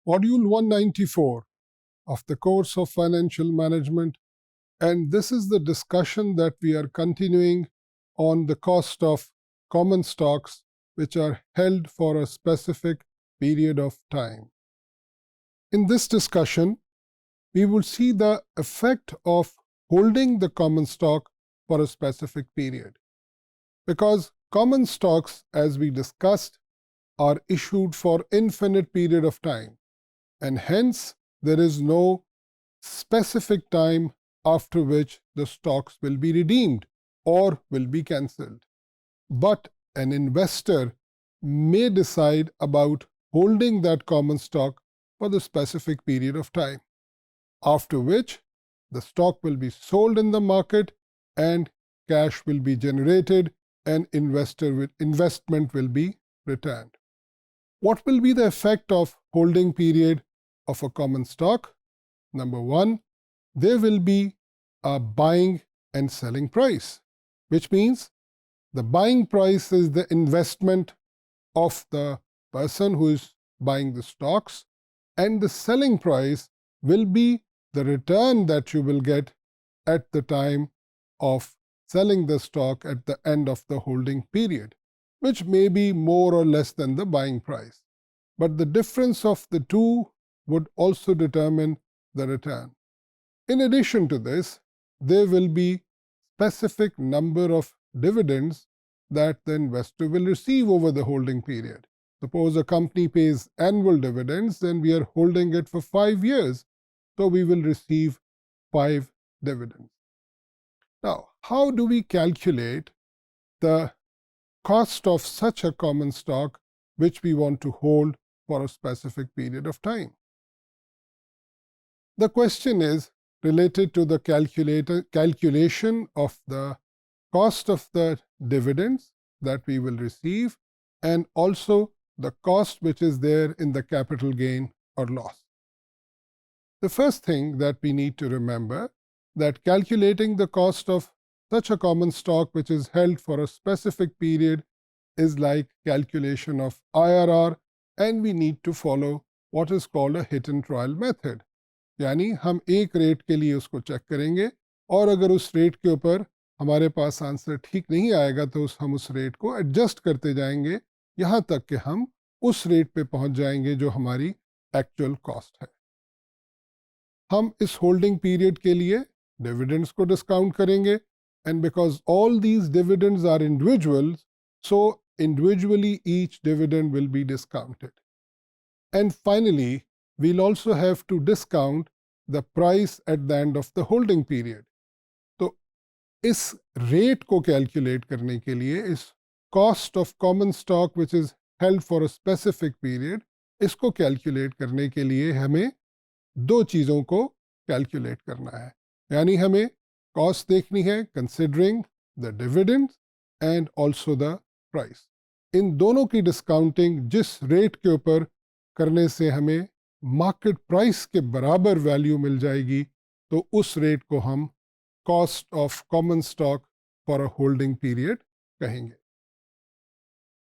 Module 194 of the course of Financial Management, and this is the discussion that we are continuing on the cost of common stocks which are held for a specific period of time. In this discussion, we will see the effect of holding the common stock for a specific period. Because common stocks, as we discussed, are issued for infinite period of time, and hence there is no specific time after which the stocks will be redeemed or will be cancelled. But an investor may decide about holding that common stock for the specific period of time, after which the stock will be sold in the market and cash will be generated and investment will be returned. What will be the effect of holding period of a common stock? Number one, there will be a buying and selling price, which means the buying price is the investment of the person who is buying the stocks, and the selling price will be the return that you will get at the time of selling the stock at the end of the holding period, which may be more or less than the buying price. But the difference of the two would also determine the return. In addition to this, there will be specific number of dividends that the investor will receive over the holding period. Suppose a company pays annual dividends, then we are holding it for 5 years, so we will receive 5 dividends. Now, how do we calculate the cost of such a common stock which we want to hold for a specific period of time? The question is related to the calculation of the cost of the dividends that we will receive, and also the cost which is there in the capital gain or loss. The first thing that we need to remember that calculating the cost of such a common stock which is held for a specific period is like calculation of IRR, and we need to follow what is called a hit and trial method. यानी हम एक rate के लिए उसको check करेंगे, और अगर उस रेट के ऊपर हमारे पास आंसर ठीक नहीं आएगा तो हम उस रेट को एडजस्ट करते जाएंगे यहाँ तक कि हम उस रेट पे पहुंच जाएंगे जो हमारी एक्चुअल कॉस्ट है. हम इस होल्डिंग पीरियड के लिए डिविडेंड्स को डिस्काउंट करेंगे, and because all these dividends are individual, so individually each dividend will be discounted. And finally, we'll also have to discount the price at the end of the holding period. तो इस rate को calculate करने के लिए, इस cost of common stock which is held for a specific period, इसको calculate करने के लिए हमें दो चीज़ों को कैलकुलेट करना है. यानी हमें कॉस्ट देखनी है considering the dividends and also the price. इन दोनों की डिस्काउंटिंग जिस रेट के ऊपर करने से हमें मार्केट प्राइस के बराबर वैल्यू मिल जाएगी, तो उस रेट को हम cost of common stock for a holding period कहेंगे.